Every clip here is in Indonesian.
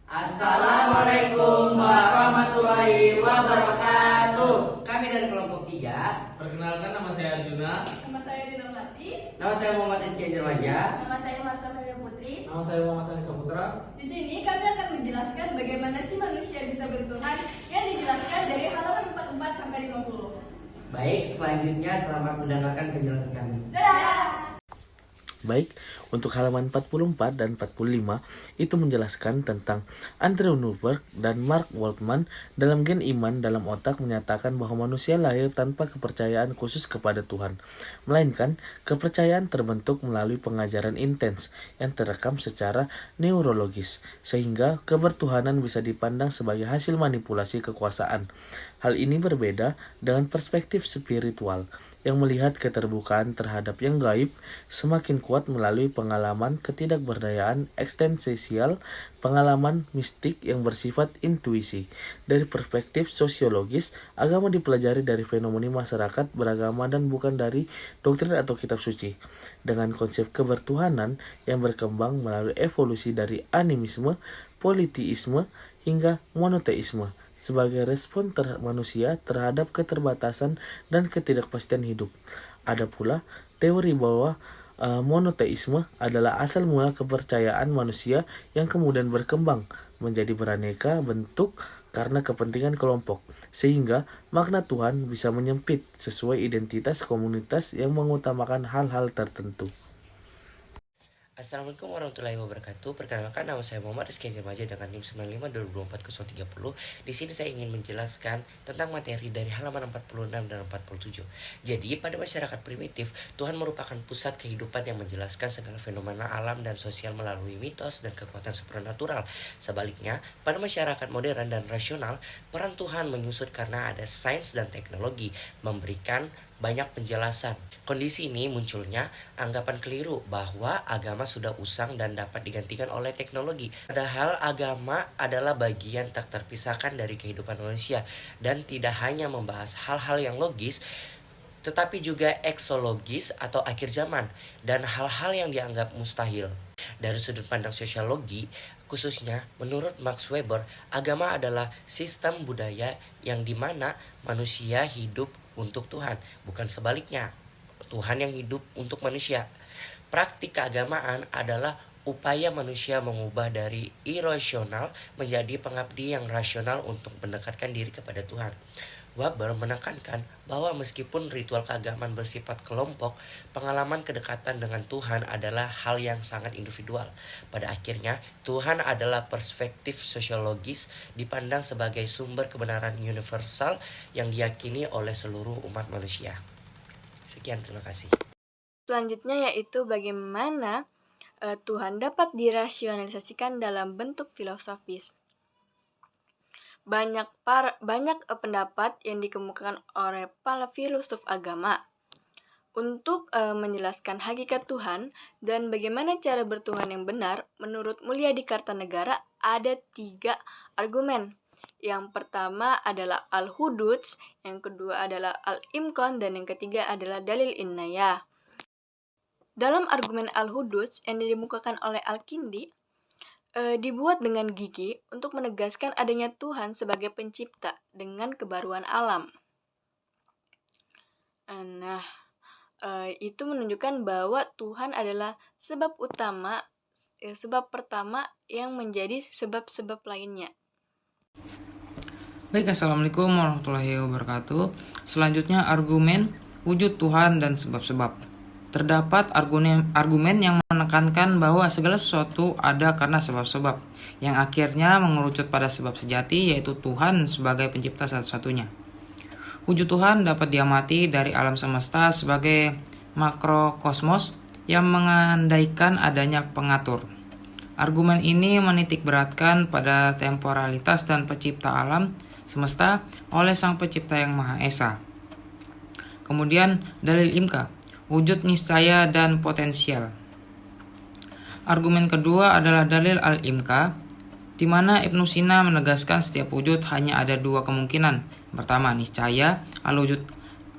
Assalamualaikum warahmatullahi wabarakatuh. Kami dari kelompok 3. Perkenalkan, nama saya Arjuna. Nama saya Dinamati. Nama saya Muhammad Rizky Anjarmaja. Nama saya Marsha Melia Putri. Nama saya Muhammad Ani Saputra. Di sini kami akan menjelaskan bagaimana sih manusia bisa bertuhan yang dijelaskan dari halaman 44 sampai 50. Baik, selanjutnya selamat mendengarkan penjelasan kami. Dadah! Baik, untuk halaman 44 dan 45 itu menjelaskan tentang Andrew Newberg dan Mark Waldman dalam Gen Iman dalam Otak menyatakan bahwa manusia lahir tanpa kepercayaan khusus kepada Tuhan, melainkan kepercayaan terbentuk melalui pengajaran intens yang terekam secara neurologis, sehingga kebertuhanan bisa dipandang sebagai hasil manipulasi kekuasaan. Hal ini berbeda dengan perspektif spiritual yang melihat keterbukaan terhadap yang gaib semakin kuat melalui pengalaman ketidakberdayaan eksistensial, pengalaman mistik yang bersifat intuisi. Dari perspektif sosiologis, agama dipelajari dari fenomena masyarakat beragama dan bukan dari doktrin atau kitab suci. Dengan konsep kebertuhanan yang berkembang melalui evolusi dari animisme, politeisme, hingga monoteisme sebagai respon manusia terhadap keterbatasan dan ketidakpastian hidup. Ada pula teori bahwa monoteisme adalah asal mula kepercayaan manusia yang kemudian berkembang menjadi beraneka bentuk karena kepentingan kelompok, sehingga makna Tuhan bisa menyempit sesuai identitas komunitas yang mengutamakan hal-hal tertentu. Assalamualaikum warahmatullahi wabarakatuh. Perkenalkan, nama saya Muhammad Rizky Anjarmaja dengan NIM 95202430. Di sini saya ingin menjelaskan tentang materi dari halaman 46 dan 47. Jadi, pada masyarakat primitif, Tuhan merupakan pusat kehidupan yang menjelaskan segala fenomena alam dan sosial melalui mitos dan kekuatan supranatural. Sebaliknya, pada masyarakat modern dan rasional, peran Tuhan menyusut karena ada sains dan teknologi memberikan banyak penjelasan. Kondisi ini munculnya anggapan keliru bahwa agama sudah usang dan dapat digantikan oleh teknologi. Padahal agama adalah bagian tak terpisahkan dari kehidupan manusia dan tidak hanya membahas hal-hal yang logis, tetapi juga eksologis atau akhir zaman dan hal-hal yang dianggap mustahil. Dari sudut pandang sosiologi, khususnya menurut Max Weber, agama adalah sistem budaya yang dimana manusia hidup untuk Tuhan, bukan sebaliknya. Tuhan yang hidup untuk manusia. Praktik keagamaan adalah upaya manusia mengubah dari irasional menjadi pengabdi yang rasional untuk mendekatkan diri kepada Tuhan. Weber menekankan bahwa meskipun ritual keagamaan bersifat kelompok, pengalaman kedekatan dengan Tuhan adalah hal yang sangat individual. Pada akhirnya, Tuhan adalah perspektif sosiologis dipandang sebagai sumber kebenaran universal yang diyakini oleh seluruh umat manusia. Sekian, terima kasih. Selanjutnya yaitu bagaimana Tuhan dapat dirasionalisasikan dalam bentuk filosofis. Banyak pendapat yang dikemukakan oleh para filsuf agama untuk menjelaskan hakikat Tuhan dan bagaimana cara bertuhan yang benar. Menurut Mulyadi Kartanegara ada 3 argumen. Yang pertama adalah al-hududs, yang kedua adalah al-imkon, dan yang ketiga adalah dalil innayah. Dalam argumen al-hududs yang dikemukakan oleh Al-Kindi, dibuat dengan gigi untuk menegaskan adanya Tuhan sebagai pencipta dengan kebaruan alam. Itu menunjukkan bahwa Tuhan adalah sebab pertama yang menjadi sebab-sebab lainnya. Baik, Assalamualaikum warahmatullahi wabarakatuh. Selanjutnya argumen wujud Tuhan dan sebab-sebab. Terdapat argumen yang menekankan bahwa segala sesuatu ada karena sebab-sebab, yang akhirnya mengerucut pada sebab sejati, yaitu Tuhan sebagai pencipta satu-satunya. Wujud Tuhan dapat diamati dari alam semesta sebagai makrokosmos yang mengandaikan adanya pengatur. Argumen ini menitik beratkan pada temporalitas dan pencipta alam semesta oleh Sang Pencipta yang Maha Esa. Kemudian dalil imka, wujud niscaya dan potensial. Argumen kedua adalah dalil al-imka, di mana Ibnu Sina menegaskan setiap wujud hanya ada 2 kemungkinan. Pertama, niscaya al-wujud,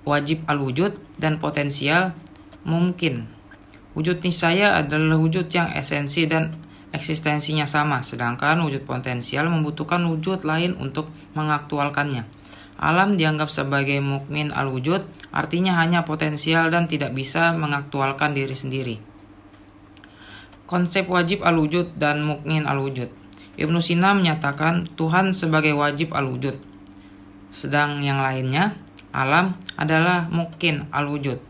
wajib al-wujud, dan potensial mungkin. Wujud niscaya adalah wujud yang esensi dan eksistensinya sama, sedangkan wujud potensial membutuhkan wujud lain untuk mengaktualkannya. Alam dianggap sebagai mukmin al-wujud, artinya hanya potensial dan tidak bisa mengaktualkan diri sendiri. Konsep wajib al-wujud dan mukmin al-wujud. Ibnu Sina menyatakan Tuhan sebagai wajib al-wujud, sedang yang lainnya, alam, adalah mukmin al-wujud.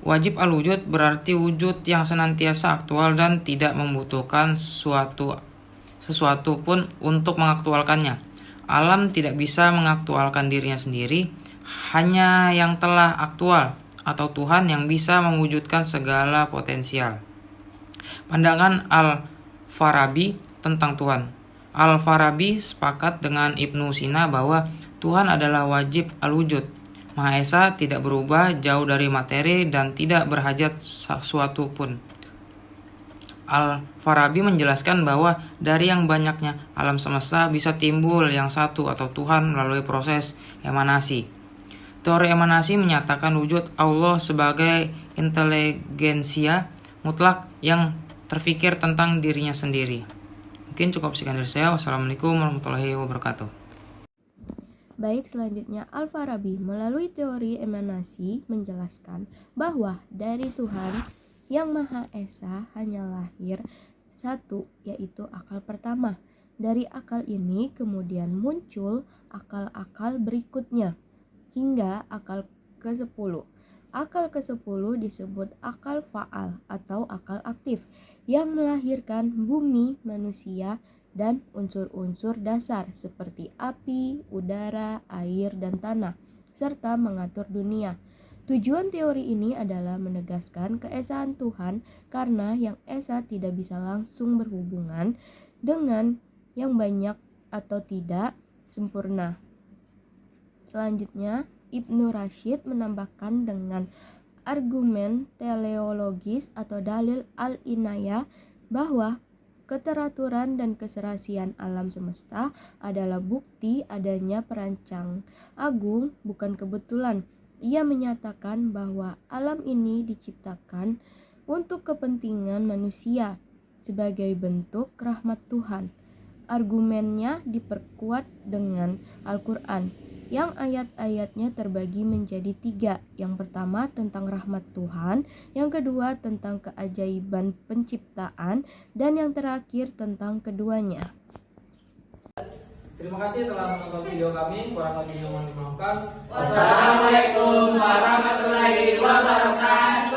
Wajib al-wujud berarti wujud yang senantiasa aktual dan tidak membutuhkan sesuatu pun untuk mengaktualkannya. Alam tidak bisa mengaktualkan dirinya sendiri, hanya yang telah aktual atau Tuhan yang bisa mewujudkan segala potensial. Pandangan Al-Farabi tentang Tuhan. Al-Farabi sepakat dengan Ibnu Sina bahwa Tuhan adalah wajib al-wujud. Maha Esa, tidak berubah, jauh dari materi, dan tidak berhajat sesuatu pun. Al-Farabi menjelaskan bahwa dari yang banyaknya alam semesta bisa timbul yang satu atau Tuhan melalui proses emanasi. Teori emanasi menyatakan wujud Allah sebagai inteligensia mutlak yang terfikir tentang dirinya sendiri. Mungkin cukup sekian dari saya. Wassalamualaikum warahmatullahi wabarakatuh. Baik, selanjutnya Al-Farabi melalui teori emanasi menjelaskan bahwa dari Tuhan yang Maha Esa hanya lahir satu, yaitu akal pertama. Dari akal ini kemudian muncul akal-akal berikutnya hingga akal ke-10. Akal ke-10 disebut akal fa'al atau akal aktif yang melahirkan bumi, manusia, dan unsur-unsur dasar seperti api, udara, air, dan tanah, serta mengatur dunia. Tujuan teori ini adalah menegaskan keesaan Tuhan karena yang esa tidak bisa langsung berhubungan dengan yang banyak atau tidak sempurna. Selanjutnya, Ibnu Rashid menambahkan dengan argumen teleologis atau dalil al-inayah bahwa keteraturan dan keserasian alam semesta adalah bukti adanya perancang agung, bukan kebetulan. Ia menyatakan bahwa alam ini diciptakan untuk kepentingan manusia sebagai bentuk rahmat Tuhan. Argumennya diperkuat dengan Al-Quran yang ayat-ayatnya terbagi menjadi 3. Yang pertama tentang rahmat Tuhan, yang kedua tentang keajaiban penciptaan, dan yang terakhir tentang keduanya. Terima kasih telah menonton video kami. Kurang lebihnya mohon dimaafkan. Wassalamualaikum warahmatullahi wabarakatuh.